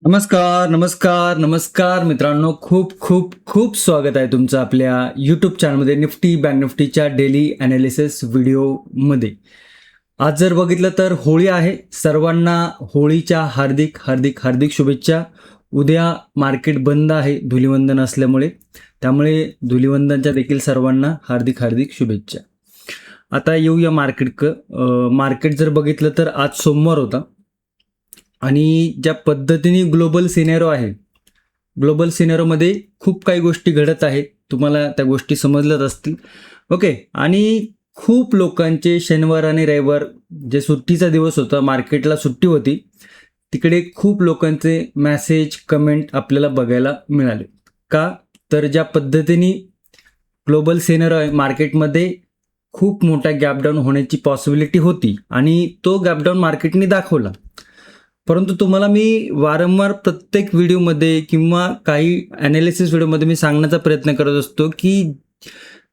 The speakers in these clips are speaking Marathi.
नमस्कार, नमस्कार, नमस्कार मित्रांनो. खूप खूप खूप स्वागत आहे तुमचं आपल्या यूट्यूब चॅनलमध्ये निफ्टी बँक निफ्टीच्या डेली ॲनालिसिस व्हिडिओमध्ये. आज जर बघितलं तर होळी आहे. सर्वांना होळीच्या हार्दिक हार्दिक हार्दिक शुभेच्छा. उद्या मार्केट बंद आहे धुलिवंदन असल्यामुळे, त्यामुळे धुलिवंदनच्या देखील सर्वांना हार्दिक हार्दिक शुभेच्छा. आता येऊया मार्केट जर बघितलं तर आज सोमवार होता आणि ज्या पद्धतीने ग्लोबल सिनेरो आहे, ग्लोबल सिनेरोमध्ये खूप काही गोष्टी घडत आहेत. तुम्हाला त्या गोष्टी समजल्याच असतील. ओके. आणि खूप लोकांचे शनिवार आणि रविवार जे सुट्टीचा दिवस होता, मार्केटला सुट्टी होती, तिकडे खूप लोकांचे मेसेज, कमेंट आपल्याला बघायला मिळाले. का? तर ज्या पद्धतीने ग्लोबल सिनेरो आहे, मार्केटमध्ये खूप मोठा गॅपडाऊन होण्याची पॉसिबिलिटी होती आणि तो गॅपडाऊन मार्केटने दाखवला. परंतु तुम्हाला मी वारंवार प्रत्येक व्हिडिओमध्ये किंवा काही ॲनालिसिस व्हिडिओमध्ये मी सांगण्याचा प्रयत्न करत असतो, की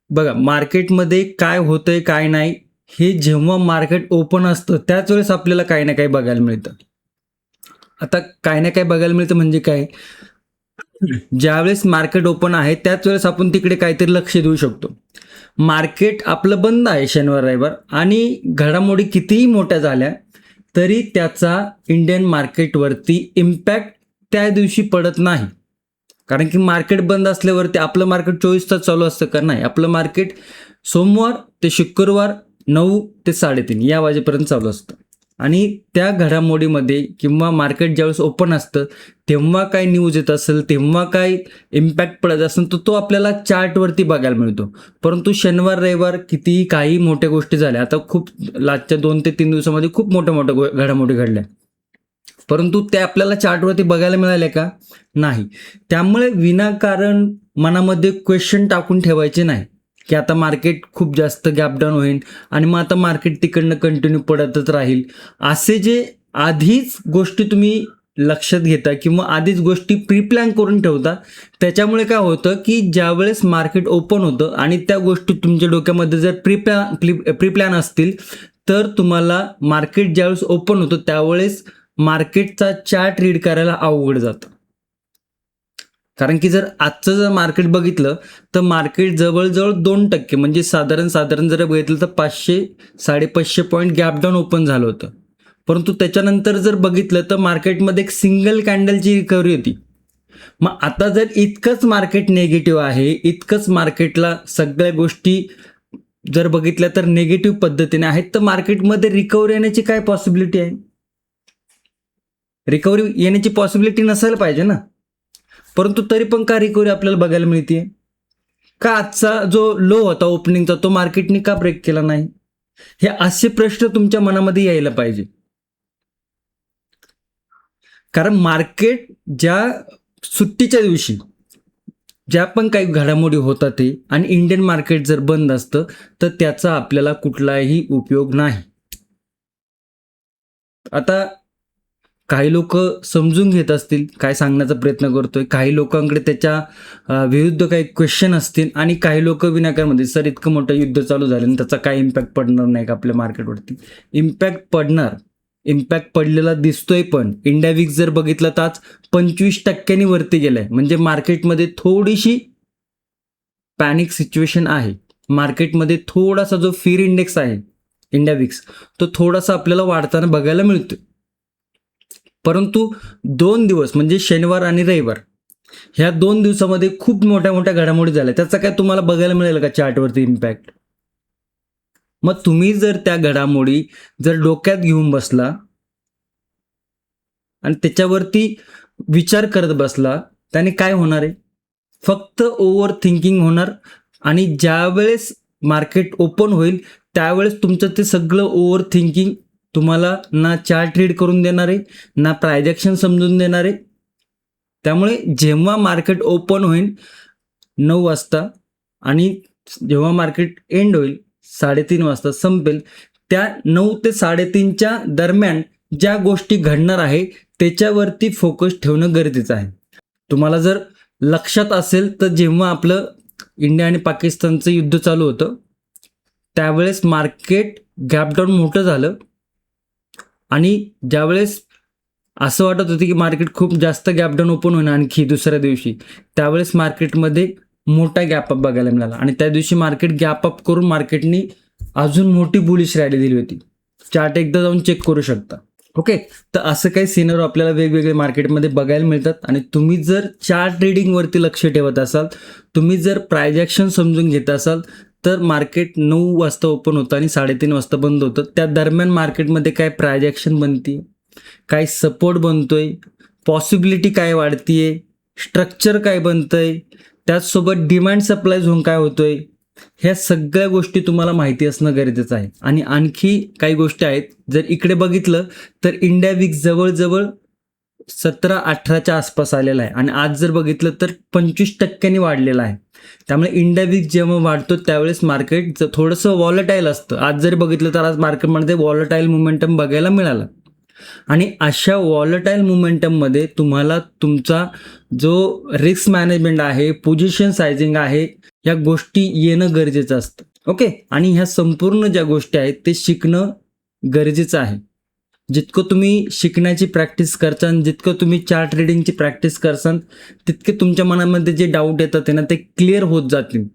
बघा मार्केटमध्ये काय होतंय, काय नाही, हे जेव्हा मार्केट ओपन असतं त्याच वेळेस आपल्याला काही ना काही बघायला मिळतं. आता काही ना काही बघायला मिळतं म्हणजे काय? ज्यावेळेस मार्केट ओपन आहे त्याच वेळेस आपण तिकडे काहीतरी लक्ष देऊ शकतो. मार्केट आपलं बंद आहे शनिवार रविवार आणि घडामोडी कितीही मोठ्या झाल्या तरी त्याचा इंडियन मार्केटवरती इम्पॅक्ट त्या दिवशी पडत नाही. कारण की मार्केट बंद असल्यावरती आपलं मार्केट 24 तास चालू असतं का? नाही. आपलं मार्केट सोमवार ते शुक्रवार 9 ते 3:30 या वाजेपर्यंत चालू असतं. आणि त्या घडामोडीमध्ये किंवा मार्केट ज्यावेळेस ओपन असतं तेव्हा काय न्यूज येत असेल, तेव्हा काय इम्पॅक्ट पडत असेल, तर तो आपल्याला चार्टवरती बघायला मिळतो. परंतु शनिवार रविवार कितीही काही मोठ्या गोष्टी झाल्या. आता खूप लास्टच्या 2 ते 3 दिवसामध्ये खूप मोठ्या घडामोडी घडल्या. परंतु ते आपल्याला चार्टवरती बघायला मिळाले का? नाही. त्यामुळे विनाकारण मनामध्ये क्वेश्चन टाकून ठेवायचे नाही, की आता मार्केट खूप जास्त गॅपडाऊन होईल आणि मग आता मार्केट तिकडनं कंटिन्यू पडतच राहील. असे जे आधीच गोष्टी तुम्ही लक्षात घेता किंवा आधीच गोष्टी प्री प्लॅन करून ठेवता, त्याच्यामुळे काय होतं, की ज्यावेळेस मार्केट ओपन होतं आणि त्या गोष्टी तुमच्या डोक्यामध्ये जर प्री प्लॅन असतील, तर तुम्हाला मार्केट ज्यावेळेस ओपन होतं त्यावेळेस मार्केटचा चार्ट रीड करायला अवघड जातं. कारण की जर आजचं मार्केट बघितलं, तर मार्केट जवळ-जवळ 2% म्हणजे साधारण जर बघितलं तर 500-550 पॉईंट गॅप डाऊन ओपन झालं होतं. परंतु त्याच्यानंतर जर बघितलं तर मार्केटमध्ये एक सिंगल कॅन्डलची रिकव्हरी होती. मग आता जर इतकंच मार्केट निगेटिव्ह आहे, इतकंच मार्केटला सगळ्या गोष्टी जर बघितल्या तर निगेटिव्ह पद्धतीने आहेत, तर मार्केटमध्ये रिकव्हरी येण्याची काय पॉसिबिलिटी आहे? रिकव्हरी येण्याची पॉसिबिलिटी नसायला पाहिजे ना. परंतु तरी पण का रिकव्हरी आपल्याला बघायला मिळते? का आजचा जो लो होता ओपनिंगचा तो मार्केटने का ब्रेक केला नाही? हे असे प्रश्न तुमच्या मनामध्ये यायला पाहिजे. कारण मार्केट ज्या सुट्टीच्या दिवशी ज्या पण काही घडामोडी होतात ते आणि इंडियन मार्केट जर बंद असतं, तर त्याचा आपल्याला कुठलाही उपयोग नाही. आता काही लोक समजून घेत असतील, काय सांगण्याचा प्रयत्न करतोय. काही लोकांकडे त्याच्या विरुद्ध काही क्वेश्चन असतील आणि काही लोक विनाकारणमध्ये सर इतकं मोठं युद्ध चालू झालं आणि त्याचा काय इम्पॅक्ट पडणार नाही का आपल्या मार्केटवरती? इम्पॅक्ट पडणार. इम्पॅक्ट पडलेला दिसतोय पण. इंडिया विक्स जर बघितलं तर आज 25% वरती गेलाय. म्हणजे मार्केटमध्ये थोडीशी पॅनिक सिच्युएशन आहे. मार्केटमध्ये थोडासा जो फिअर इंडेक्स आहे, इंडिया विक्स, तो थोडासा आपल्याला वाढताना बघायला मिळतोय. परंतु 2 दिवस म्हणजे शनिवार आणि रविवार ह्या 2 दिवसामध्ये खूप मोठ्या घडामोडी झाल्या. त्याचा काय तुम्हाला बघायला मिळेल का चार्टवरती इम्पॅक्ट? मग तुम्ही जर त्या घडामोडी जर डोक्यात घेऊन बसला आणि त्याच्यावरती विचार करत बसला, त्याने काय होणार आहे? फक्त ओव्हर थिंकिंग होणार आणि ज्यावेळेस मार्केट ओपन होईल, त्यावेळेस तुमचं ते सगळं ओव्हर थिंकिंग तुम्हाला ना चार्ट रीड करून देणार आहे, ना प्रायजेक्शन समजून देणार आहे. त्यामुळे जेव्हा मार्केट ओपन होईल 9 वाजता आणि जेव्हा मार्केट एंड होईल 3:30 वाजता संपेल, त्या 9 ते 3:30च्या दरम्यान ज्या गोष्टी घडणार आहे, त्याच्यावरती फोकस ठेवणं गरजेचं आहे. तुम्हाला जर लक्षात असेल तर जेव्हा आपलं इंडिया आणि पाकिस्तानचं युद्ध चालू होतं, त्यावेळेस मार्केट गॅप डाऊन मोठं झालं आणि ज्यावेळेस असं वाटत होतं की मार्केट खूप जास्त गॅप डाऊन ओपन होणार आणखी दुसऱ्या दिवशी. त्यावेळेस मार्केटमध्ये मोठा गॅप अप बघायला मिळाला आणि त्या दिवशी मार्केट गॅप अप करून मार्केटनी अजून मोठी बुलिश रॅली दिली होती. चार्ट एकदा जाऊन चेक करू शकता. ओके, तर असं काही सिनॅरिओ आपल्याला वेगवेगळे मार्केटमध्ये बघायला मिळतात आणि तुम्ही जर चार्ट ट्रेडिंगवरती लक्ष ठेवत असाल, तुम्ही जर प्राइस ॲक्शन समजून घेत असाल, तर मार्केट 9 वाजता ओपन होतं आणि 3:30 वाजता बंद होतं. त्या दरम्यान मार्केटमध्ये काय प्राइस ॲक्शन बनते, काय सपोर्ट बनतोय, पॉसिबिलिटी काय वाढतीये, स्ट्रक्चर काय बनतंय, त्याचसोबत डिमांड सप्लाय झोन काय होतोय, ह्या सगळ्या गोष्टी तुम्हाला माहिती असणं गरजेचं आहे. आणि आणखी काही गोष्टी आहेत, जर इकडे बघितलं तर इंडिया विक्स जवळजवळ 17-18च्या आसपास आलेला आहे आणि आज जर बघितलं तर 25% वाढलेला आहे. त्यामुळे इंडिया विक्स जेव्हा वाढतो त्यावेळेस मार्केट थोडंसं वॉलटाईल असतं. आज जर बघितलं तर आज मार्केटमध्ये वॉलटाईल मोमेंटम बघायला मिळाला आणि अशा वॉलटाईल मोमेंटममध्ये तुम्हाला तुमचा जो रिस्क मॅनेजमेंट आहे, पोझिशन सायझिंग आहे, या गोष्टी येणं गरजेचं असतं. ओके, आणि ह्या संपूर्ण ज्या गोष्टी आहेत ते शिकणं गरजेचं आहे. जितकं तुम्ही शिकण्याची प्रॅक्टिस करसान, जितकं तुम्ही चार्ट ट्रेडिंगची प्रॅक्टिस करसान, तितके तुमच्या मनामध्ये जे डाऊट येतात ना ते क्लिअर होत जातील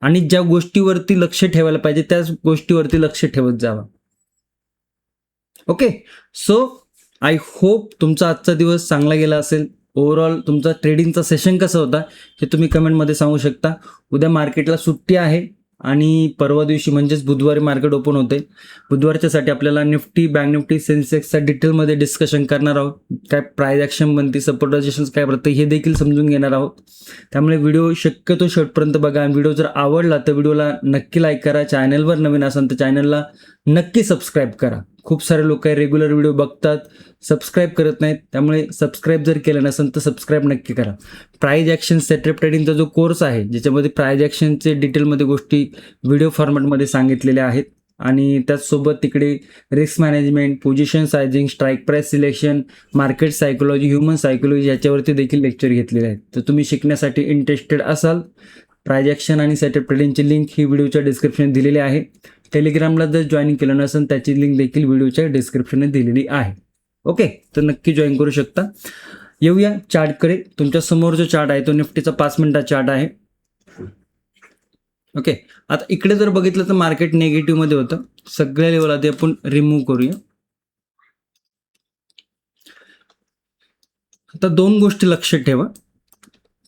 आणि ज्या गोष्टीवरती लक्ष ठेवायला पाहिजे त्याच गोष्टीवरती लक्ष ठेवत जावा. ओके, सो आय होप तुमचा आजचा दिवस चांगला गेला असेल. ओव्हरऑल तुमचा ट्रेडिंगचा सेशन कसा होता हे तुम्ही कमेंटमध्ये सांगू शकता. उद्या मार्केटला सुट्टी आहे आणि परवा दिवशी म्हणजेच बुधवारी मार्केट ओपन होते. बुधवारच्यासाठी आपल्याला निफ्टी, बँक निफ्टी, सेन्सेक्सचा डिटेलमध्ये डिस्कशन करणार आहोत. काय प्राइस ॲक्शन बनते, सपोर्ट रेजिस्टन्स काय बनते हे देखील समजून घेणार आहोत. त्यामुळे व्हिडिओ शक्यतो शेवटपर्यंत बघा आणि व्हिडिओ जर आवडला तर व्हिडिओला नक्की लाईक करा. चॅनलवर नवीन असाल तर चॅनलला नक्की सबस्क्राईब करा. खूप सारे लोक रेग्युलर व्हिडिओ बघतात, सबस्क्राईब करत नाहीत. त्यामुळे सबस्क्राईब जर केलं नसेल तर सबस्क्राईब नक्की करा. प्राइस ॲक्शन सेटअप ट्रेडिंगचा जो कोर्स आहे ज्याच्यामध्ये प्राइस ॲक्शनचे डिटेलमध्ये गोष्टी व्हिडिओ फॉर्मॅटमध्ये सांगितलेल्या आहेत आणि त्याचसोबत तिकडे risk management, position sizing, strike price selection, market psychology, human psychology याच्यावरती देखील लेक्चर घेतलेले आहेत. तर तुम्ही शिकण्यासाठी इंटरेस्टेड असाल, प्राइस ॲक्शन आणि सेटअप ट्रेडिंगची लिंक ही व्हिडिओच्या डिस्क्रिप्शनमध्ये दिलेली आहे. टेलिग्रामला जर जॉईन केलं नसेल त्याची लिंक देखील व्हिडिओच्या डिस्क्रिप्शनमध्ये दिलेली आहे. ओके, तर नक्की जॉईन करू शकता. येऊया चार्टकडे. तुमच्या समोर जो चार्ट आहे तो निफ्टीचा 5 मिनिटाचा चार्ट आहे. ओके, आता इकडे जर बघितलं तर मार्केट नेगेटिव्हमध्ये होतं. सगळ्या लेवल आधी आपण रिमूव्ह करूया. आता 2 गोष्टी लक्षात ठेवा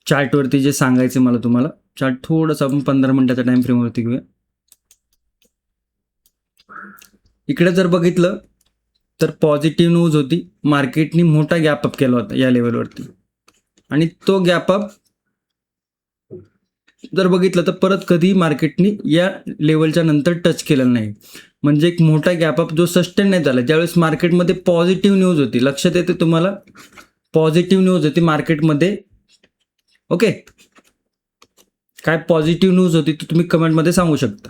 चार्टवरती जे सांगायचे मला तुम्हाला. चार्ट थोडंसं आपण 15 मिनिटाच्या टाइम फ्रेमवरती घेऊया. इकडे जर बघितलं तर पॉझिटिव्ह न्यूज होती. मार्केटनी मोठा गॅप अप केला होता या लेवलवरती आणि तो गॅप अप जर बघितलं तर परत कधी मार्केटनी या लेवलच्या नंतर टच केलेलं नाही. म्हणजे एक मोठा गॅप अप जो सस्टेन नाही झाला. ज्यावेळेस मार्केटमध्ये पॉझिटिव्ह न्यूज होती, लक्षात येते तुम्हाला, पॉझिटिव्ह न्यूज होती मार्केटमध्ये. ओके, काय पॉझिटिव्ह न्यूज होती ती तुम्ही कमेंटमध्ये सांगू शकता.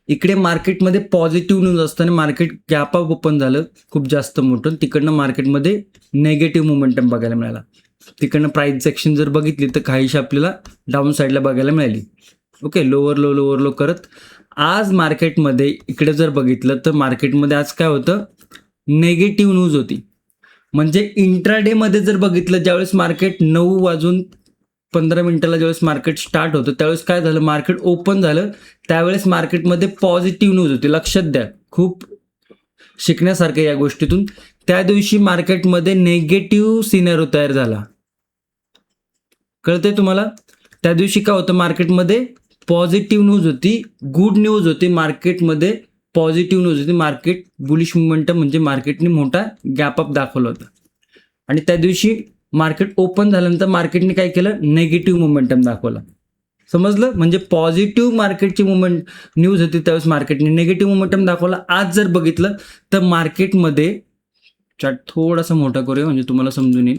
इकडे मार्केटमध्ये पॉझिटिव्ह न्यूज असताना मार्केट गॅप अप ओपन झालं खूप जास्त मोठं. तिकडनं मार्केटमध्ये नेगेटिव्ह मोमेंटम बघायला मिळाला. तिकडनं प्राइस ॲक्शन जर बघितली तर काहीशी आपल्याला डाऊन साईडला बघायला मिळाली. ओके, लोअर लो करत आज मार्केटमध्ये इकडे जर बघितलं तर मार्केटमध्ये आज काय होतं, नेगेटिव्ह न्यूज होती. म्हणजे इंट्राडेमध्ये जर बघितलं ज्यावेळेस मार्केट 9:15 ज्यावेळेस मार्केट स्टार्ट होतं त्यावेळेस काय झालं, मार्केट ओपन झालं त्यावेळेस मार्केटमध्ये पॉझिटिव्ह न्यूज होती. लक्षात द्या, खूप शिकण्यासारखं या गोष्टीतून. त्या दिवशी मार्केटमध्ये नेगेटिव्ह सिनेरिओ तयार झाला. कळतंय तुम्हाला? त्या दिवशी काय होतं, मार्केटमध्ये पॉझिटिव्ह न्यूज होती, गुड न्यूज होती. मार्केटमध्ये पॉझिटिव्ह न्यूज होती. मार्केट बुलिश मोमेंटम म्हणजे मार्केटने मोठा गॅप अप दाखवला होता आणि त्या दिवशी मार्केट ओपन झाल्यानंतर मार्केटने काय केलं, नेगेटिव्ह मोमेंटम दाखवला. समजलं? म्हणजे पॉझिटिव्ह मार्केटची न्यूज होती त्यावेळेस मार्केटने निगेटिव्ह मोमेंटम दाखवला. आज जर बघितलं तर मार्केटमध्ये चार्ट थोडासा मोठा करूया म्हणजे तुम्हाला समजून येईल.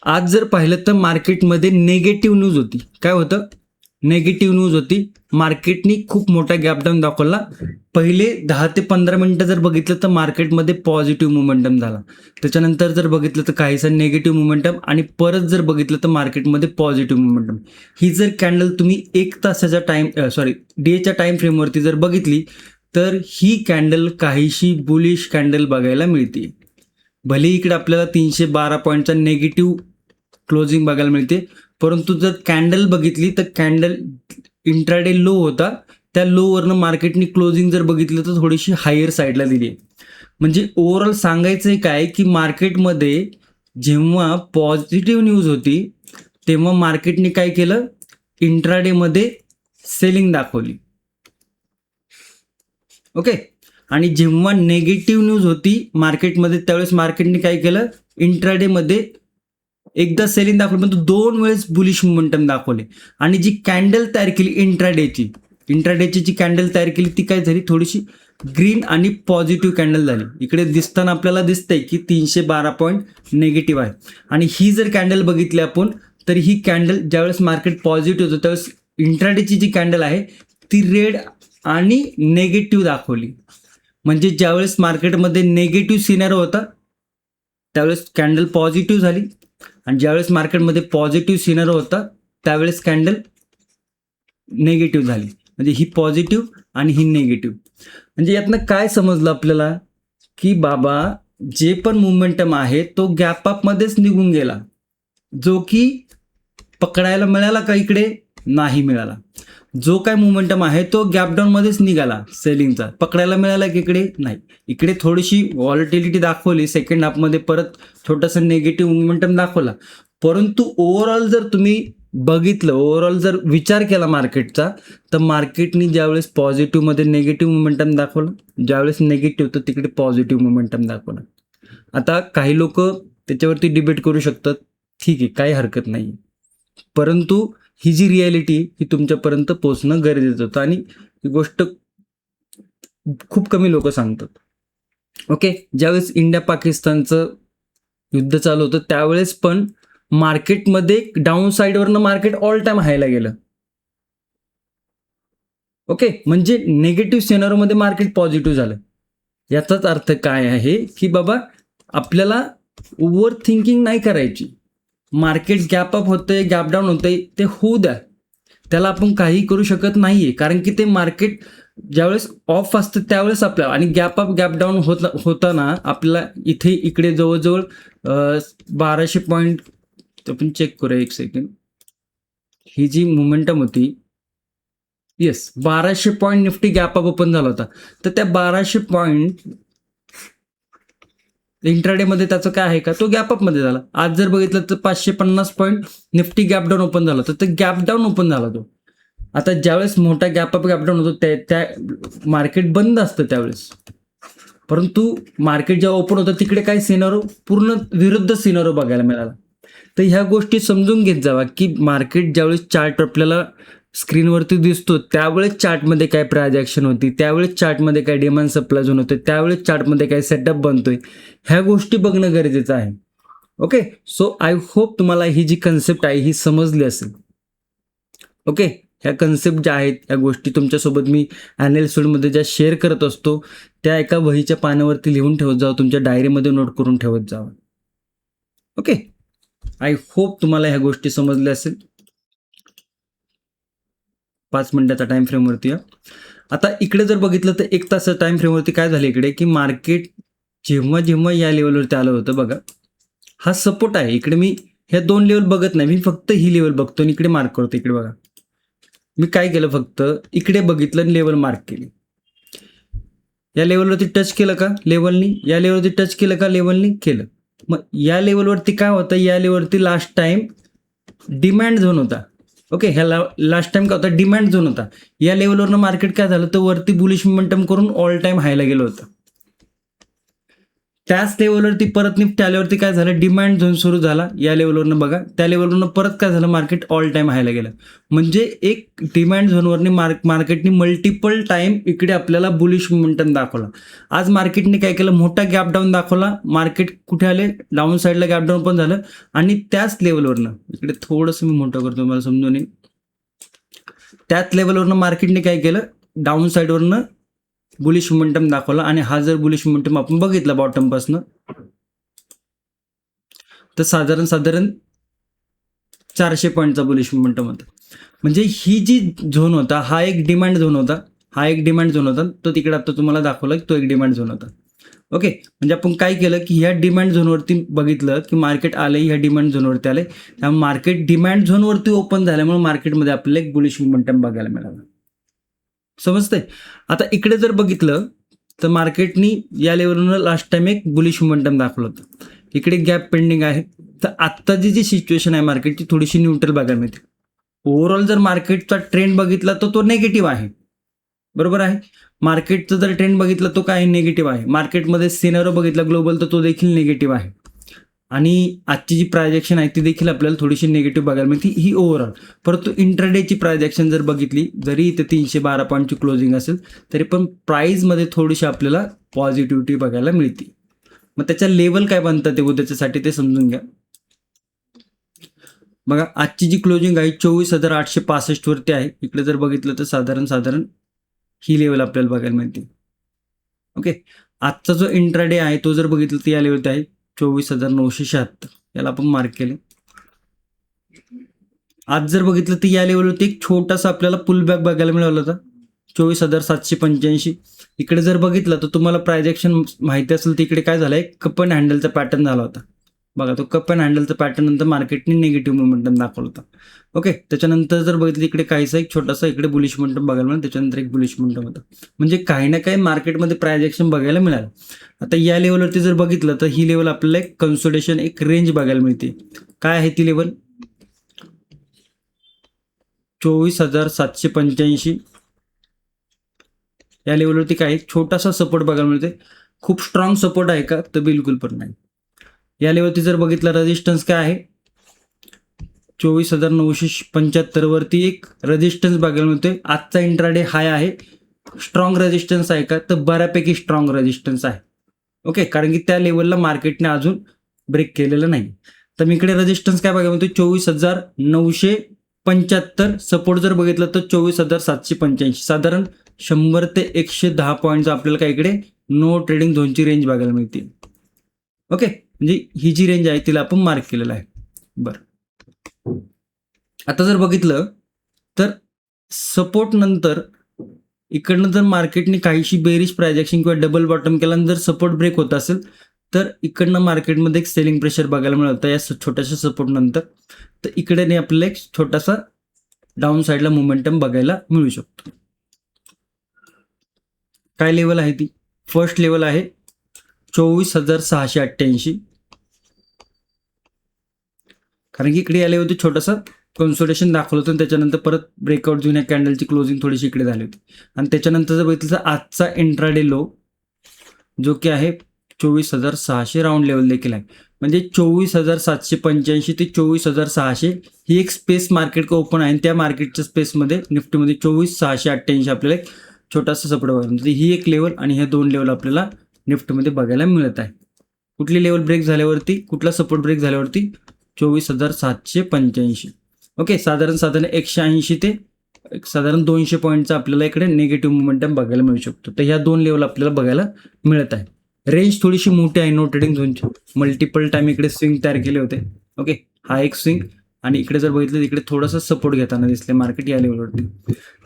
आज जर पाहिलं तर मार्केटमध्ये नेगेटिव्ह न्यूज होती. काय होतं, नेगेटिव्ह न्यूज होती. मार्केटनी खूप मोठा गॅप डाऊन दाखवला. पहिले 10 ते 15 मिनिटं जर बघितलं तर मार्केटमध्ये पॉझिटिव्ह मोमेंटम झाला. त्याच्यानंतर जर बघितलं तर काहीसा नेगेटिव्ह मोमेंटम आणि परत जर बघितलं तर मार्केटमध्ये पॉझिटिव्ह मोमेंटम. ही जर कॅन्डल तुम्ही 1 तासाच्या डेच्या टाइम फ्रेमवरती जर बघितली तर ही कॅन्डल काहीशी बुलिश कॅन्डल बघायला मिळते. भले इकडे आपल्याला 312 पॉईंटचा नेगेटिव्ह क्लोजिंग बघायला मिळते, परंतु जर कॅन्डल बघितली तर कॅन्डल इंट्राडे लो होता, त्या लोवरनं मार्केटनी क्लोजिंग जर बघितलं तर थोडीशी हायर साईडला दिली आहे. म्हणजे ओव्हरऑल सांगायचं आहे काय की मार्केटमध्ये जेव्हा पॉझिटिव्ह न्यूज होती तेव्हा मार्केटने काय केलं, इंट्राडेमध्ये सेलिंग दाखवली. ओके, आणि जेव्हा नेगेटिव्ह न्यूज होती मार्केटमध्ये त्यावेळेस मार्केटने काय केलं, इंट्राडेमध्ये एकदा सेलिंग दाखवली, पण 2 वेळेस बुलिश मोमेंटम दाखवले. आणि जी कॅन्डल तयार केली इंट्राडेची जी कॅन्डल तयार केली ती काय झाली, थोडीशी ग्रीन आणि पॉझिटिव्ह कॅन्डल झाली. इकडे दिसताना आपल्याला दिसतंय की 312 पॉईंट निगेटिव्ह आहे. आणि ही जर कॅन्डल बघितली आपण तर ही कॅन्डल ज्यावेळेस मार्केट पॉझिटिव्ह होतं त्यावेळेस इंट्राडेची जी कॅन्डल आहे ती रेड आणि नेगेटिव्ह दाखवली. म्हणजे ज्यावेळेस मार्केटमध्ये नेगेटिव्ह सिनारिओ होता त्यावेळेस कॅन्डल पॉझिटिव्ह झाली, आणि ज्यावेळेस मार्केटमध्ये पॉझिटिव्ह सिनारिओ होता त्यावेळेस कॅन्डल नेगेटिव्ह झाली. म्हणजे ही पॉझिटिव्ह आणि ही नेगेटिव्ह. म्हणजे यातनं काय समजलं आपल्याला की बाबा जे पण मोमेंटम आहे तो गॅप अपमध्येच निघून गेला, जो की पकडायला मिळाला का इकडे, नाही मिळाला. जो काय मोमेंटम आहे तो गॅप डाऊन मध्येच निघाला सेलिंगचा, पकडायला मिळाला की इकडे नाही. इकडे थोडीशी व्हॉलेटिलिटी दाखवली, सेकंड हाफमध्ये परत छोटासा नेगेटिव्ह मोमेंटम दाखवला. परंतु ओव्हरऑल जर तुम्ही बघितलं, ओव्हरऑल जर विचार केला मार्केटचा, तर मार्केटनी ज्यावेळेस पॉझिटिव्हमध्ये नेगेटिव्ह मोमेंटम दाखवलं, ज्यावेळेस नेगेटिव्ह तर तिकडे पॉझिटिव्ह मोमेंटम दाखवलं. आता काही लोक त्याच्यावरती डिबेट करू शकतात, ठीक आहे, काही हरकत नाही, परंतु ही जी रियालिटी ही तुमच्यापर्यंत पोहोचणं गरजेचं होतं, आणि ही गोष्ट खूप कमी लोक सांगतात. ओके, ज्यावेळेस इंडिया पाकिस्तानचं युद्ध चालू होतं त्यावेळेस पण मार्केटमध्ये डाऊन साईडवरनं मार्केट ऑल टाइम हायला गेलं. ओके, म्हणजे नेगेटिव्ह सिनारिओमध्ये मार्केट पॉझिटिव्ह झालं. याचाच अर्थ काय आहे की बाबा आपल्याला ओव्हर थिंकिंग नाही करायची. मार्केट गॅप अप होतंय, गॅप डाऊन होतंय, ते होऊ द्या, त्याला आपण काही करू शकत नाहीये. कारण की ते मार्केट ज्यावेळेस ऑफ असतं त्यावेळेस आपल्याला, आणि गॅप अप गॅप डाऊन होताना आपल्याला इकडे जवळजवळ 1200 पॉईंट आपण चेक करूया एक सेकंड. ही जी मोमेंटम होती, yes 1200 point Nifty gap up open झाला होता. तर त्या 1200 पॉईंट इंट्राडेमध्ये त्याचं काय आहे का, तो गॅप अपमध्ये झाला. आज जर बघितलं तर 550 point Nifty gap down open झाला, तर ते गॅप डाऊन ओपन झाला तो. आता ज्यावेळेस मोठा गॅप अप गॅप डाऊन होतो त्या मार्केट बंद असतं त्यावेळेस, परंतु मार्केट जेव्हा ओपन होतं तिकडे काय सिनारिओ, पूर्ण विरुद्ध सिनारिओ बघायला मिळाला. तर ह्या गोष्टी समजून घेत जावा की मार्केट ज्यावेळेस चार्ट आपल्याला स्क्रीनवरती दिसतो त्यावेळेस चार्टमध्ये काय प्राइस ॲक्शन होती, त्यावेळेस चार्टमध्ये काय डिमांड सप्लाय झोन होते, त्यावेळेस चार्टमध्ये काय सेटअप बनतोय, ह्या गोष्टी बघणं गरजेचं आहे. ओके, सो आय होप तुम्हाला ही जी कन्सेप्ट आहे ही समजली असेल. ओके, ह्या कन्सेप्ट ज्या आहेत ह्या गोष्टी तुमच्यासोबत मी ॲनालिसिसमध्ये ज्या शेअर करत असतो त्या एका वहीच्या पानावरती लिहून ठेवत जावं, तुमच्या डायरीमध्ये नोट करून ठेवत जावं. ओके, आय होप तुम्हाला ह्या गोष्टी समजल्या असेल. 5 मिनिटाचा टाइम फ्रेमवरती. आता इकडे जर बघितलं तर 1 तासाच्या टाइम फ्रेमवरती काय झालं इकडे की मार्केट जेव्हा जेव्हा या लेवलवरती आलं होतं बघा, हा सपोर्ट आहे. इकडे मी ह्या 2 लेवल बघत नाही, मी फक्त ही लेवल बघतो आणि इकडे मार्क करतो. इकडे बघा मी काय केलं, फक्त इकडे बघितलं आणि लेवल मार्क केली. या लेवलवरती टच केलं का लेवलनी, या लेवलवरती टच केलं का लेवलनी केलं. मग या लेवलवरती काय होतं, या लेवलवरती लास्ट टाइम डिमांड झोन होता. ओके, ह्या लास्ट टाइम काय होता, डिमांड झोन होता. या लेवलवरनं मार्केट काय झालं तर वरती बुलिश मोमेंटम करून ऑल टाइम हायला गेलं होतं. त्याच लेवलवरती परत निफ्टी आल्यावरती काय झालं, डिमांड झोन सुरू झाला या लेवलवरनं बघा, त्या लेवलवरनं परत काय झालं, मार्केट ऑल टाइम हायला गेलं. म्हणजे एक डिमांड झोनवरनी मार्केटने मल्टिपल टाइम इकडे आपल्याला बुलिश मोमेंटम दाखवला. आज मार्केटने काय केलं, मोठा गॅप डाऊन दाखवला, मार्केट कुठे आले, डाऊन साईडला गॅप डाऊन पण झालं. आणि त्याच लेवलवरनं इकडे थोडंसं मी मोठं करतो मला समजून येईल, त्याच लेवलवरनं मार्केटने काय केलं, डाऊन साईडवरनं बुलिश मोमेंटम दाखवला. आणि हा जर बुलिश मोमेंटम आपण बघितला बॉटम पासून तर साधारण 400 पॉईंटचा बुलिश मोमेंटम होता. म्हणजे ही जी झोन होता हा एक डिमांड झोन होता, हा एक डिमांड झोन होता, तो तिकडे आता तुम्हाला दाखवला की तो एक डिमांड झोन होता. ओके, म्हणजे आपण काय केलं की ह्या डिमांड झोनवरती बघितलं की मार्केट आलंय, ह्या डिमांड झोनवरती आलंय, त्यामुळे मार्केट डिमांड झोनवरती ओपन झाल्यामुळे मार्केटमध्ये आपल्याला एक बुलिश मोमेंटम बघायला मिळाला. समजतंय? आता इकडे जर बघितलं तर मार्केटनी या लेवलवर लास्ट टाइम एक बुलिश मोमेंटम दाखवलं होतं. इकडे गॅप पेंडिंग आहे. तर आत्ताची जी सिच्युएशन आहे मार्केटची थोडीशी न्यूट्रल बघायला मिळते. ओव्हरऑल जर मार्केटचा ट्रेंड बघितला तर तो निगेटिव्ह आहे. बरोबर आहे. मार्केटचा जर ट्रेंड बघितला तो काय निगेटिव्ह आहे. मार्केटमध्ये सिनारिओ बघितला ग्लोबल तर तो देखील निगेटिव्ह आहे. आणि आजची जी प्रायजेक्शन आहे ती देखील आपल्याला थोडीशी निगेटिव्ह बघायला मिळते ही ओव्हरऑल. परंतु इंट्राडेची प्रायजेक्शन जर बघितली, जरी इथे 312 पॉईंटची क्लोजिंग असेल तरी पण प्राईजमध्ये थोडीशी आपल्याला पॉझिटिव्हिटी बघायला मिळते. मग त्याच्या लेवल काय बनतात ते उद्याच्यासाठी ते समजून घ्या. बघा आजची जी क्लोजिंग आहे 24,865 वरती आहे. इकडे जर बघितलं तर साधारण ही लेवल आपल्याला बघायला मिळते. ओके, आजचा जो इंट्राडे आहे तो जर बघितलं तर या लेवलती आहे 24,976. याला आपण मार्क केले. आज जर बघितलं तर या लेवलवरती एक छोटासा आपल्याला पुलबॅक बघायला मिळाला होता 24,785. इकडे जर बघितलं तर तुम्हाला प्रायजेक्शन माहिती असेल तर इकडे काय झालंय, कप अँड हँडलचा पॅटर्न झाला होता. बघा तो कप अँड हँडलचा पॅटर्न नंतर मार्केटने निगेटिव्ह मोमेंटम दाखवला होता. ओके, त्याच्यानंतर जर बघितलं इकडे काहीसा एक छोटासा इकडे बुलिश मोमेंटम बघायला मिळाला, त्याच्यानंतर एक बुलिश मोमेंटम होता. म्हणजे काही ना काही मार्केटमध्ये प्रायजेक्शन बघायला मिळालं. आता या लेवलवरती जर बघितलं तर ही लेवल आपल्याला एक कन्सोलिडेशन एक रेंज बघायला मिळते. काय आहे ती लेवल? 24,785. या लेवलवरती काय छोटासा सपोर्ट बघायला मिळते. खूप स्ट्रॉंग सपोर्ट आहे का? तर बिलकुल पण नाही. या लेवलवरती जर बघितलं रेजिस्टन्स काय आहे 24,975 वरती एक रेजिस्टन्स बघायला मिळतोय. आजचा इंट्राडे हाय आहे. स्ट्रॉंग रेजिस्टन्स आहे का? तर बऱ्यापैकी स्ट्रॉंग रेजिस्टन्स आहे. ओके, कारण की त्या लेवलला मार्केटने अजून ब्रेक केलेलं नाही. तर मी इकडे रेजिस्टन्स काय बघायला मिळतोय 24,975. सपोर्ट जर बघितलं तर 24,785. साधारण 100 ते 110 पॉईंटचा आपल्याला काय इकडे नो ट्रेडिंग झोनची रेंज बघायला मिळते. ओके, म्हणजे ही जी रेंज आहे तिला आपण मार्क केलेलं आहे. बरं, आता जर बघितलं तर सपोर्ट नंतर इकडनं जर मार्केटने काहीशी बेरिश प्रायजेक्शन किंवा डबल बॉटम केला आणि जर सपोर्ट ब्रेक होत असेल तर इकडनं मार्केटमध्ये एक सेलिंग प्रेशर बघायला मिळतं या छोट्याशा सपोर्ट नंतर. तर इकडे आपल्याला एक छोटासा डाऊन साईडला मोमेंटम बघायला मिळू शकतो. काय लेवल आहे ती? फर्स्ट लेवल आहे 24,688. कारण की इकडे या लेवलती छोटासा कन्सोलिडेशन दाखवलं होतं आणि त्याच्यानंतर परत ब्रेकआउट घेऊन या कॅन्डलची क्लोजिंग थोडीशी इकडे झाली होती. आणि त्याच्यानंतर जर बघितलं तर आजचा इंट्राडे लो जो की आहे 24,600 राऊंड लेवल देखील आहे. म्हणजे 24,785 ते 24,600 ही एक स्पेस मार्केट का ओपन आहे आणि त्या मार्केटच्या स्पेसमध्ये निफ्टीमध्ये 24,688 आपल्याला एक छोटासा सपोर्ट बघायला मिळतो. ही एक लेवल आणि ह्या दोन लेवल आपल्याला निफ्टीमध्ये बघायला मिळत आहे. कुठली लेवल ब्रेक झाल्यावरती, कुठला सपोर्ट ब्रेक झाल्यावरती 24,785. ओके, साधारण 180 ते साधारण 200 पॉईंटचा आपल्याला इकडे निगेटिव्ह मोमेंटम बघायला मिळू शकतो. तर ह्या दोन लेवल आपल्याला बघायला मिळत आहे. रेंज थोडीशी मोठी आहे नो ट्रेडिंग झोनची. मल्टिपल टाइम इकडे स्विंग तयार केले होते. ओके, हा एक स्विंग आणि इकडे जर बघितलं इकडे थोडासा सपोर्ट घेताना दिसले मार्केट या लेवलवरती.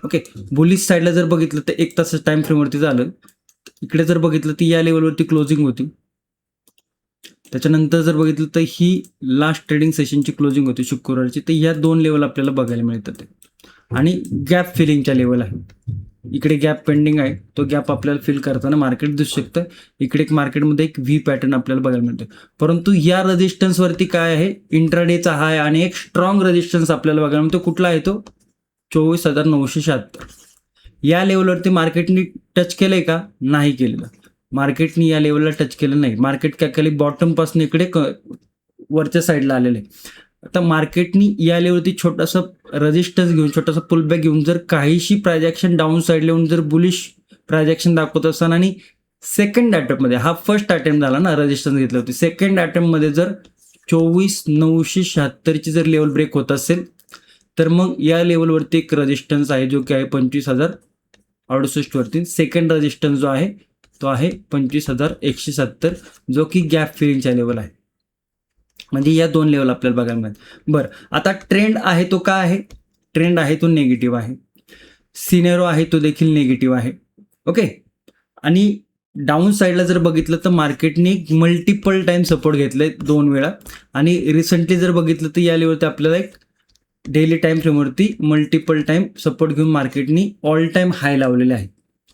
ओके, बुलिश साईडला जर बघितलं तर 1 तास टाइम फ्रेमवरती झालं. इकडे जर बघितलं तर या लेवलवरती क्लोजिंग होती. त्याच्यानंतर जर बघितलं तर ही लास्ट ट्रेडिंग सेशनची क्लोजिंग होती शुक्रवारची. तर या दोन लेवल आपल्याला बघायला मिळतात आणि गॅप फिलिंगच्या लेवल आहे. इकडे गॅप पेंडिंग आहे, तो गॅप आपल्याला फिल करताना मार्केट दिसू शकतं. इकडे एक मार्केटमध्ये एक व्ही पॅटर्न आपल्याला बघायला मिळतो. परंतु या रेजिस्टन्सवरती काय आहे इंट्राडेचा हाय आणि एक स्ट्रॉंग रेजिस्टन्स आपल्याला बघायला मिळतो. कुठला आहे तो 24,976. या लेवलवरती मार्केटने टच केलंय का? नाही केलेलं. मार्केटने या लेवलला टच केलं नाही. मार्केट काय केलं बॉटमपासून इकडे वरच्या साईडला आलेलं आहे. आता मार्केटनी या लेवलवरती छोटासा रेजिस्टन्स घेऊन छोटासा पुलबॅक घेऊन जर काहीशी प्रायजेक्शन डाऊन साईड येऊन जर बुलिश प्रायजेक्शन दाखवत असताना आणि सेकंड अटेम्प्टमध्ये, हा फर्स्ट अटेम्प्ट झाला ना रेजिस्टन्स घेतली होती, सेकंड अटेम्प्टमध्ये जर 24,976ची जर लेवल ब्रेक होत असेल तर मग या लेवलवरती एक रेजिस्टन्स आहे जो की आहे 25,068 वरती. सेकंड रेजिस्टन्स जो आहे तो आहे 25,170 जो की गॅप फिलिंगच्या लेवल आहे. म्हणजे या दोन लेवल आपल्याला बघायला मिळतात. बरं, आता ट्रेंड आहे तो काय आहे? ट्रेंड आहे तो निगेटिव्ह आहे. सिनेरो आहे तो देखील निगेटिव्ह आहे. ओके. आणि डाऊन साईडला जर बघितलं तर मार्केटने मल्टिपल टाइम सपोर्ट घेतले 2 वेळा आणि रिसेंटली जर बघितलं तर या लेवलवरती आपल्याला एक डेली टाइम फ्रेमवरती मल्टिपल टाइम सपोर्ट घेऊन मार्केटनी ऑल टाइम हाय लावलेले आहे.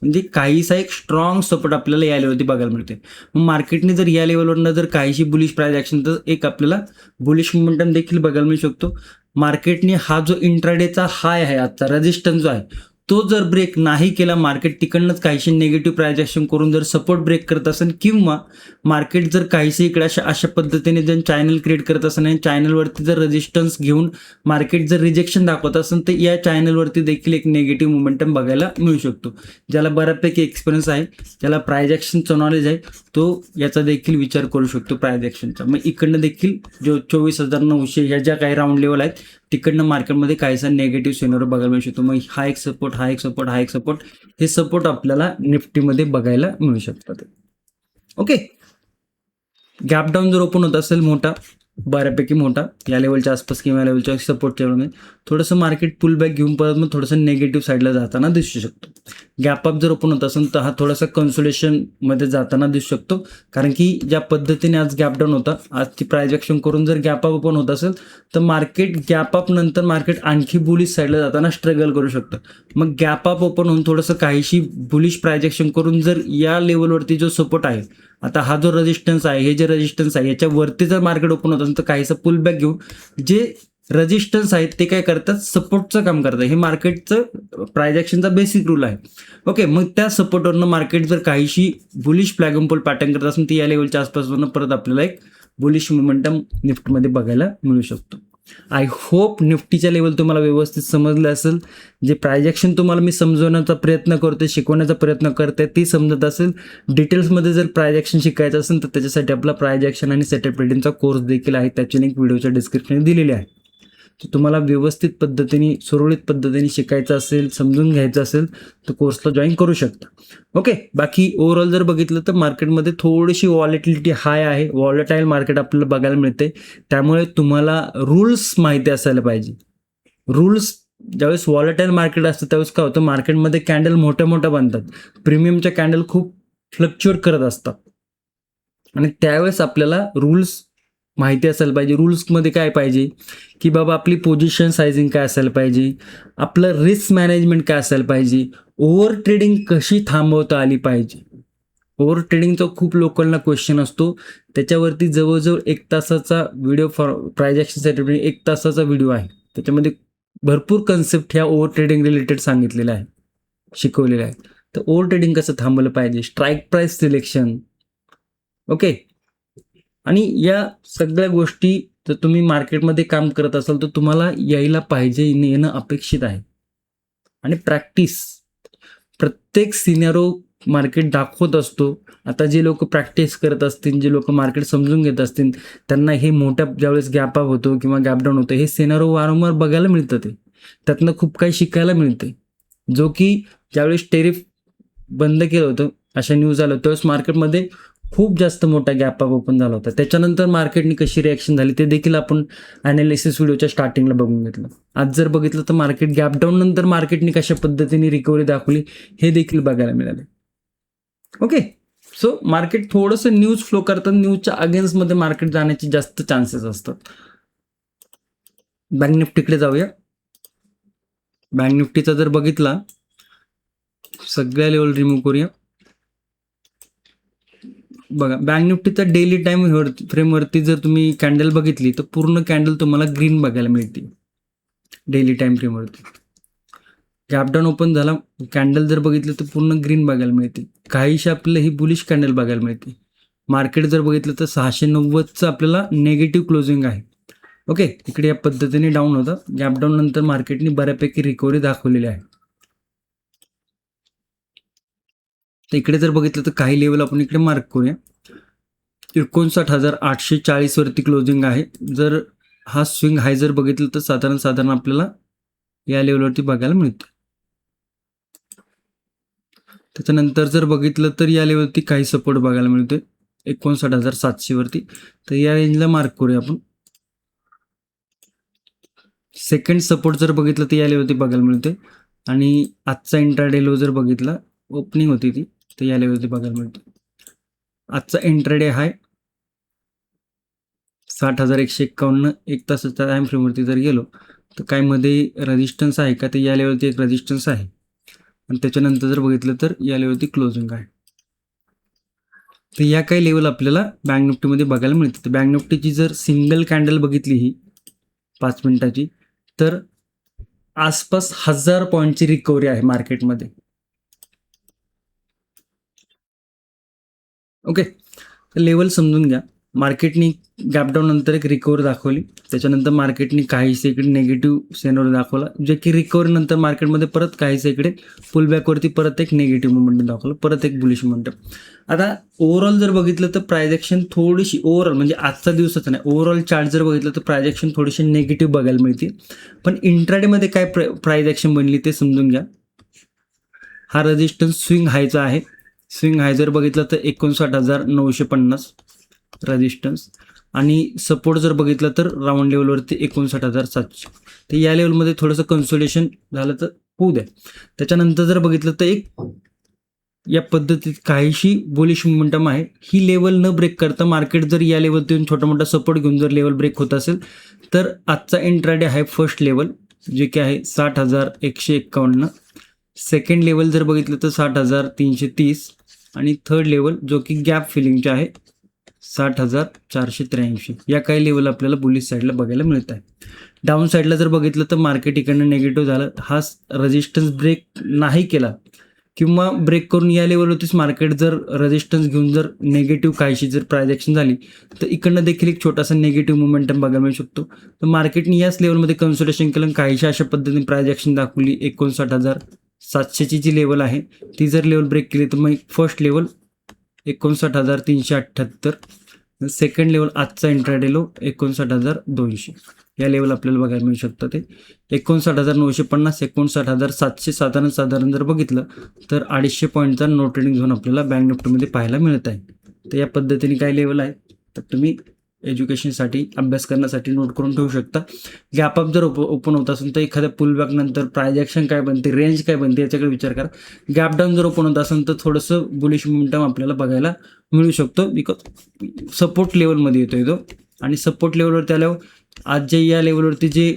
म्हणजे काहीसा एक स्ट्रॉंग सपोर्ट आपल्याला या लेवलवरती बघायला मिळते. मग मार्केटने जर या लेवलवरनं जर काहीशी बुलिश प्राइस ॲक्शन तर एक आपल्याला बुलिश मोमेंटम देखील बघायला मिळू शकतो. मार्केटने हा जो इंट्राडेचा हाय आहे आजचा रेजिस्टन्स जो आहे तो जर ब्रेक नाही केला, मार्केट तिकडनंच काहीशी निगेटिव्ह प्राइस ॲक्शन करून जर सपोर्ट ब्रेक करत असेल किंवा मार्केट जर काहीशी इकडे अशा पद्धतीने जर चॅनल क्रिएट करत असेल आणि चॅनलवरती जर रेजिस्टन्स घेऊन मार्केट जर रिजेक्शन दाखवत असेल तर या चॅनलवरती देखील एक निगेटिव्ह मोमेंटम बघायला मिळू शकतो. ज्याला बऱ्यापैकी एक्सपिरियन्स आहे, ज्याला प्राइस ॲक्शनचं नॉलेज आहे तो याचा देखील विचार करू शकतो प्राइस ॲक्शनचा. मग इकडनं देखील जो 24,900 ह्या ज्या काही राऊंड लेवल आहेत तिकडनं मार्केटमध्ये काहीसा निगेटिव्ह सिनारिओ बघायला मिळू शकतो. मग हा एक सपोर्ट, हा एक सपोर्ट, हा एक सपोर्ट, हे सपोर्ट आपल्याला निफ्टीमध्ये बघायला मिळू शकतात. ओके. गॅप डाऊन जर ओपन होत असेल मोठा, बऱ्यापैकी मोठा या लेवलच्या आसपास किंवा या लेवलच्या सपोर्टच्या वेळेमध्ये थोडंसं मार्केट पुल बॅक घेऊन परत मग थोडंसं निगेटिव्ह साईडला जाताना दिसू शकतो. गॅप अप जर ओपन होत असेल तर हा थोडासा कन्सोलेशनमध्ये जाताना दिसू शकतो. कारण की ज्या पद्धतीने आज गॅप डाऊन होता, आजची प्राइस ॲक्शन करून जर गॅप अप ओपन होत असेल तर मार्केट गॅप अप नंतर मार्केट आणखी बुलिश साईडला जाताना स्ट्रगल करू शकतं. मग गॅप अप ओपन होऊन थोडंसं काहीशी बुलिश प्राइस ॲक्शन करून जर या लेवलवरती जो सपोर्ट आहे, आता हा जो रेजिस्टन्स आहे, हे जे रेजिस्टन्स आहे याच्यावरती जर मार्केट ओपन होत असेल तर काहीसं पुल बॅक घेऊन जे रेजिस्टन्स आहेत ते काय करतात, सपोर्टचं काम करतात. हे मार्केटचं प्राइस ॲक्शनचा बेसिक रूल आहे. ओके. मग त्या सपोर्टवरनं मार्केट जर काहीशी bullish flag and pull pattern करत असेल तर या लेवलच्या आसपासवरनं परत आपल्याला एक बुलिश मोमेंटम निफ्टमध्ये बघायला मिळू शकतो. आय होप निफ्टीच्या लेवल तुम्हाला व्यवस्थित समजलं असेल. जे प्राइस ॲक्शन तुम्हाला मी समजवण्याचा प्रयत्न करते, शिकवण्याचा प्रयत्न करते ती समजत असेल. डिटेल्समध्ये जर प्राइस ॲक्शन शिकायचं असेल तर त्याच्यासाठी आपला प्राइस ॲक्शन आणि सेटअप ट्रेडिंगचा कोर्स देखील आहे, त्याची लिंक व्हिडिओच्या डिस्क्रिप्शनमध्ये दिलेली आहे. तर तुम्हाला व्यवस्थित पद्धतीने, सुरळीत पद्धतीने शिकायचं असेल, समजून घ्यायचं असेल तर कोर्सला जॉईन करू शकता. ओके. बाकी ओव्हरऑल जर बघितलं तर मार्केटमध्ये थोडीशी व्हॉलेटिलिटी हाय आहे, व्हॉलेटाईल मार्केट आपल्याला बघायला मिळते. त्यामुळे तुम्हाला रूल्स माहिती असायला पाहिजे. रूल्स ज्यावेळेस व्हॉलेटाईल मार्केट असतं त्यावेळेस काय होतं, मार्केटमध्ये कॅन्डल मोठ्या मोठ्या बनतात, प्रीमियमच्या कॅन्डल खूप फ्लक्च्युएट करत असतात आणि त्यावेळेस आपल्याला रूल्स माहिती असायला पाहिजे. रूल्समध्ये काय पाहिजे की बाबा आपली पोझिशन सायझिंग काय असायला पाहिजे, आपलं रिस्क मॅनेजमेंट काय असायला पाहिजे, ओव्हर ट्रेडिंग कशी थांबवता आली पाहिजे. ओव्हर ट्रेडिंगचा खूप लोकांना क्वेश्चन असतो. त्याच्यावरती जवळजवळ 1 तासाचा व्हिडिओ फॉर प्राइस ॲक्शनसाठी 1 तासाचा व्हिडिओ आहे. त्याच्यामध्ये भरपूर कन्सेप्ट ह्या ओव्हर ट्रेडिंग रिलेटेड सांगितलेल्या आहे, शिकवलेल्या आहे. तर ओव्हर ट्रेडिंग कसं थांबवलं पाहिजे, स्ट्राईक प्राइस सिलेक्शन. ओके. आणि या सगळ्या गोष्टी जर तुम्ही मार्केटमध्ये काम करत असाल तर तुम्हाला यायला पाहिजे, येणं अपेक्षित आहे. आणि प्रॅक्टिस, प्रत्येक सिनेरिओ मार्केट दाखवत असतो. आता जे लोक प्रॅक्टिस करत असतील, जे लोक मार्केट समजून घेत असतील त्यांना हे मोठ्या ज्यावेळेस गॅप अप होतो किंवा गॅप डाऊन होतं हे सिनेरिओ वारंवार बघायला मिळतं. त्यातनं खूप काही शिकायला मिळते. जो की ज्यावेळेस टेरिफ बंद केलं होतं, अशा न्यूज आल्या त्यावेळेस मार्केटमध्ये खूप जास्त मोठा गॅप अप ओपन झाला होता. त्याच्यानंतर मार्केटनी कशी रिॲक्शन झाली ते देखील आपण ॲनालिसिस व्हिडिओच्या स्टार्टिंगला बघून घेतलं. आज जर बघितलं तर मार्केट गॅप डाऊन नंतर मार्केटनी कशा पद्धतीने रिकव्हरी दाखवली हे देखील बघायला मिळाले. ओके. सो मार्केट थोडंसं न्यूज फ्लो करतात, न्यूजच्या अगेन्स्टमध्ये मार्केट जाण्याचे जास्त चान्सेस असतात. बँक निफ्टीकडे जाऊया. बँक निफ्टीचा जर बघितला, सगळ्या लेवल रिमूव्ह करूया. बघा, बँक निफ्टीचा डेली टाइम फ्रेमवरती जर तुम्ही कॅन्डल बघितली तर पूर्ण कॅन्डल तुम्हाला ग्रीन बघायला मिळते डेली टाइम फ्रेमवरती. गॅप डाऊन ओपन झाला, कॅन्डल जर बघितलं तर पूर्ण ग्रीन बघायला मिळते. काहीशी आपल्याला ही बुलिश कॅन्डल बघायला मिळते. मार्केट जर बघितलं तर 690चं आपल्याला नेगेटिव्ह क्लोजिंग आहे. ओके. इकडे या पद्धतीने डाऊन होतं. गॅप डाऊन नंतर मार्केटने बऱ्यापैकी रिकव्हरी दाखवलेली आहे. तर इकडे जर बघितलं तर काही लेवल आपण इकडे मार्क करूया. 59,840 वरती क्लोजिंग आहे. जर हा स्विंग हाय जर बघितलं तर साधारण आपल्याला या लेवलवरती बघायला मिळतं. त्याच्यानंतर जर बघितलं तर या लेवलवरती काही सपोर्ट बघायला मिळतोय 59,700 वरती. तर या रेंजला मार्क करूया आपण. सेकंड सपोर्ट जर बघितलं तर या लेवलवरती बघायला मिळतोय आणि आजचा इंट्राडे लो जर बघितला, ओपनिंग होती ती, तर या लेवलवरती बघायला मिळतो. आजचा इंट्राडे हाय 60,151. एक तासाच्या टाइम फ्रेमवरती जर गेलो तर काय मध्ये रेजिस्टन्स आहे का, तर या लेवलवरती एक रेजिस्टन्स आहे आणि त्याच्यानंतर जर बघितलं तर या लेवलवरती क्लोजिंग आहे. तर या काही लेवल आपल्याला बँक निफ्टीमध्ये बघायला मिळते. तर बँक निफ्टीची जर सिंगल कॅन्डल बघितली ही 5 मिनिटाची, तर आसपास 1000 पॉईंटची रिकव्हरी आहे मार्केटमध्ये. ओके, तर लेवल समजून घ्या. मार्केटनी गॅपडाऊन नंतर एक रिकव्हरी दाखवली, त्याच्यानंतर मार्केटनी काहीसे इकडे निगेटिव्ह सेनरी दाखवला, जे की रिकव्हरी नंतर मार्केटमध्ये परत काहीसे इकडे पुलबॅकवरती परत एक निगेटिव्ह मुवमेंट दाखवलं, परत एक बुलिश मुवमेंट. आता ओव्हरऑल जर बघितलं तर प्रायजेक्शन थोडीशी ओव्हरऑल म्हणजे आजचा दिवसाचा नाही, ओव्हरऑल चार्ट जर बघितलं तर प्रायजेक्शन थोडीशी निगेटिव्ह बघायला मिळते. पण इंट्राडेमध्ये काय प्रायजेक्शन बनली ते समजून घ्या. हा रेजिस्टन्स स्विंग हायचा आहे. स्विंग हाय जर बघितलं तर 59,950 रेजिस्टन्स आणि सपोर्ट जर बघितलं तर राऊंड लेवलवरती 59,700. तर या लेवलमध्ये थोडंसं कन्सोलिडेशन झालं तर होऊ द्या. त्याच्यानंतर जर बघितलं तर एक या पद्धतीत काहीशी बुलिश मोमेंटम आहे. ही लेवल न ब्रेक करता मार्केट जर या लेवलतून छोटा मोठा सपोर्ट घेऊन जर लेवल ब्रेक होत असेल तर आजचा इंट्राडे आहे फर्स्ट लेवल जे की आहे 60,151. सेकंड लेवल जर बघितलं तर 60,330 आणि थर्ड लेवल जो की गॅप फिलिंगचे आहे 60,483. या काही लेवल आपल्याला बुलिश साईडला बघायला मिळत आहे. डाऊन साईडला जर बघितलं तर मार्केट इकडनं निगेटिव्ह झालं, हा रेजिस्टन्स ब्रेक नाही केला किंवा ब्रेक करून या लेवलवरतीच मार्केट जर रेजिस्टन्स घेऊन जर निगेटिव्ह काहीशी जर प्रायजेक्शन झाली तर इकडनं देखील एक छोटासा निगेटिव्ह मोमेंटम बघायला मिळू शकतो. तर मार्केटने याच लेवलमध्ये कन्सोलिडेशन केलं, काहीशा अशा पद्धतीने प्रायजेक्शन दाखवली. 59,700ची जी लेवल आहे ती जर लेवल ब्रेक केली तर मग फर्स्ट लेवल 59,378. सेकंड लेवल आजचा इंट्राडे लो 59,200. या लेवल आपल्याला बघायला मिळू शकतं. ते 59,950, 59,700 साधारण जर बघितलं तर 250 पॉईंटचा नो ट्रेडिंग झोन आपल्याला बँक निफ्टीमध्ये पाहायला मिळत आहे. तर या पद्धतीने काय लेवल आहे तर तुम्ही एज्युकेशनसाठी अभ्यास करण्यासाठी नोट करून ठेवू शकता. गॅप अप जर ओपन होत असेल तर एखाद्या पुलबॅक नंतर प्रायजेक्शन काय बनते, रेंज काय बनते याच्याकडे विचार करा. गॅप डाऊन जर ओपन होत असेल तर थोडंसं बुलिश मोमेंटम आपल्याला बघायला मिळू शकतो, बिकॉज सपोर्ट लेवलमध्ये येतोय तो. आणि सपोर्ट लेवलवर त्याला आज जे या लेवलवरती जे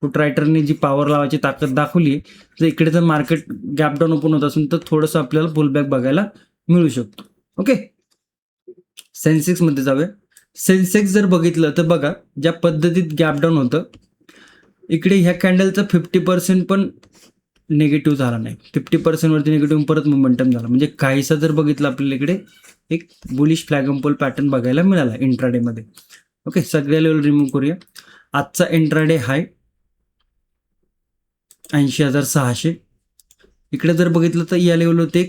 पुटरायटरने जी पॉवर लावायची ताकद दाखवली, तर इकडे जर मार्केट गॅप डाऊन ओपन होत असेल तर थोडंसं आपल्याला पुलबॅक बघायला मिळू शकतो. ओके, सेन्सेक्समध्ये जाऊया. सेन्सेक्स जर बघितलं तर बघा ज्या पद्धतीत गॅप डाऊन होतं, इकडे ह्या कॅन्डलचा 50% पण निगेटिव्ह झाला नाही. 50% वरती निगेटिव्ह परत मोमेंटम झाला, म्हणजे काहीसा जर बघितलं आपल्याला इकडे एक बुलिश फ्लॅग एम्पल पॅटर्न बघायला मिळाला इंट्राडेमध्ये. ओके, सगळ्या लेवल रिमूव्ह करूया. आजचा इंट्राडे हाय 80,600. इकडे जर बघितलं तर या लेवलवरती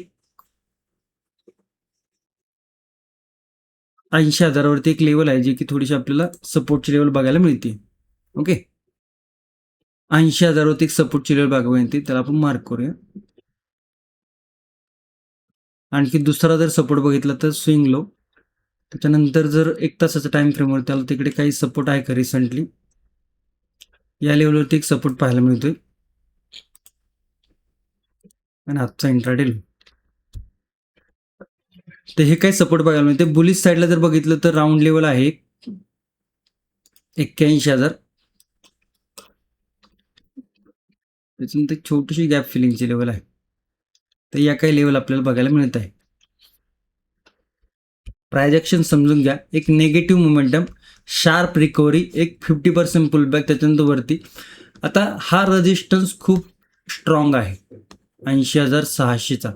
80,000वरती एक लेवल आहे जी की थोडीशी आपल्याला सपोर्टची लेवल बघायला मिळते. ओके, 80,000वरती एक सपोर्टची लेवल बघायला मिळते, त्याला आपण मार्क करूया. आणखी दुसरा जर सपोर्ट बघितला तर स्विंग लो. त्याच्यानंतर जर एक तासाचा टाइम फ्रेमवर त्याला तिकडे काही सपोर्ट आहे का रिसेंटली, या लेवलवरती एक सपोर्ट पाहायला मिळतोय आणि आजचा इंट्राडे लो. तर हे काही सपोर्ट बघायला मिळते. बुलिश साईडला जर बघितलं तर राऊंड लेवल आहे 81,000. त्याच्यानंतर छोटीशी गॅप फिलिंगची लेवल आहे. तर या काही लेवल आपल्याला बघायला मिळत आहे. प्रायजेक्शन समजून घ्या, एक निगेटिव्ह मोमेंटम, शार्प रिकव्हरी, एक 50% पुलबॅक, त्याच्यानंतर वरती. आता हा रेजिस्टन्स खूप स्ट्रॉंग आहे 80,600चा.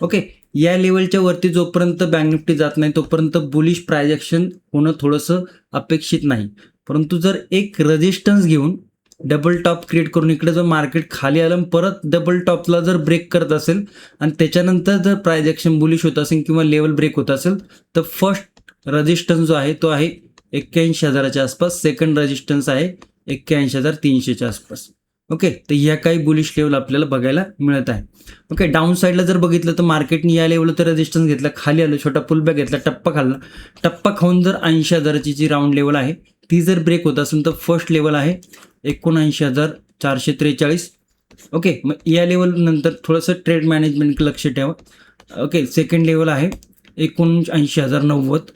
ओके, या लेवलच्या वरती जोपर्यंत बँक निफ्टी जात नाही तोपर्यंत बुलिश प्रायजेक्शन होणं थोडंसं अपेक्षित नाही. परंतु जर एक रेजिस्टन्स घेऊन डबल टॉप क्रिएट करून इकडे जर मार्केट खाली आलं परत डबल टॉपला जर ब्रेक करत असेल आणि त्याच्यानंतर जर प्रायजेक्शन बुलिश होत असेल किंवा लेवल ब्रेक होत असेल तर फर्स्ट रेजिस्टन्स जो आहे तो आहे 81,000च्या आसपास. सेकंड रेजिस्टन्स आहे 81,300च्या आसपास. ओके, तर ह्या काही बुलिश लेवल आपल्याला बघायला मिळत आहे. ओके, डाऊन साईडला जर बघितलं तर मार्केटने या लेवलला तर रेजिस्टन्स घेतला, खाली आलं, छोटा पुलबॅक घेतला, टप्पा खाल्ला. टप्पा खाऊन जर 80,000ची जी राऊंड लेवल आहे ती जर ब्रेक होत असेल तर फर्स्ट लेवल आहे 79,443. ओके, मग या लेवल नंतर थोडंसं ट्रेड मॅनेजमेंट लक्ष ठेवा. ओके, सेकंड लेवल आहे 79,090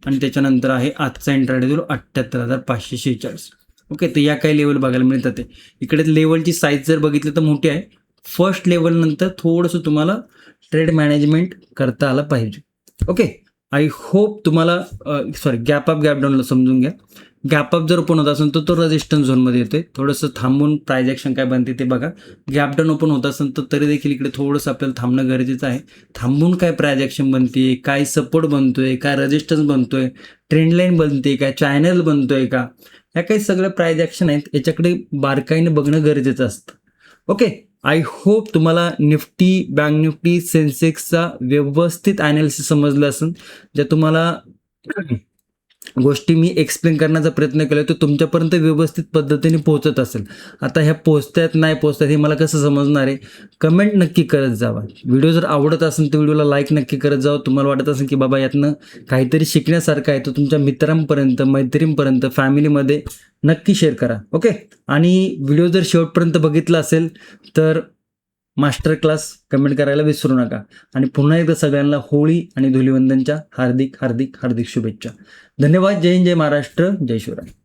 आणि त्याच्यानंतर आहे आजचा इंट्राडे लेवल 78,546. ओके, तर या काही लेवल बघायला मिळतात. ते इकडे लेवलची साईज जर बघितलं तर मोठी आहे. फर्स्ट लेवल नंतर थोडंसं तुम्हाला ट्रेड मॅनेजमेंट करता आलं पाहिजे. ओके, आय होप तुम्हाला गॅप अप गॅप डाऊनला समजून घ्या. गॅप अप जर ओपन होत असेल तर तो रेजिस्टन्स झोनमध्ये येतोय. थोडंसं थांबून प्राइस ॲक्शन काय बनते ते बघा. गॅप डाऊन ओपन होत असेल तर तरी देखील इकडे थोडंसं आपल्याला थांबणं गरजेचं आहे. थांबून काय प्राइस ॲक्शन बनते, काय सपोर्ट बनतोय, काय रेजिस्टन्स बनतोय, ट्रेंड लाईन बनते, काय चॅनल बनतोय का, ह्या काही सगळ्या प्राइस ॲक्शन आहेत, याच्याकडे बारकाईने बघणं गरजेचं असतं. ओके, आय होप तुम्हाला निफ्टी, बँक निफ्टी, सेन्सेक्सचा व्यवस्थित ॲनालिसिस समजलं असेल. ज्या तुम्हाला गोष्टी मी एक्सप्लेन करण्याचा प्रयत्न केला तो तुमच्यापर्यंत व्यवस्थित पद्धतीने पोहोचत असेल. आता ह्या पोहोचतात नाही पोहोचतात हे मला कसं समजणार आहे? कमेंट नक्की करत जावा. व्हिडिओ जर आवडत असेल तर व्हिडिओला लाईक नक्की करत जावं. तुम्हाला वाटत असेल की बाबा यातनं काहीतरी शिकण्यासारखं आहे तर तुमच्या मित्रांपर्यंत, मैत्रीणपर्यंत, फॅमिलीमध्ये नक्की शेअर करा. ओके, आणि व्हिडिओ जर शेवटपर्यंत बघितला असेल तर मास्टर क्लास कमेंट करायला विसरू नका. आणि पुन्हा एकदा सगळ्यांना होळी आणि धुलिवंदनच्या हार्दिक हार्दिक हार्दिक शुभेच्छा. धन्यवाद. जय हिंद, जय महाराष्ट्र, जय शिवराय.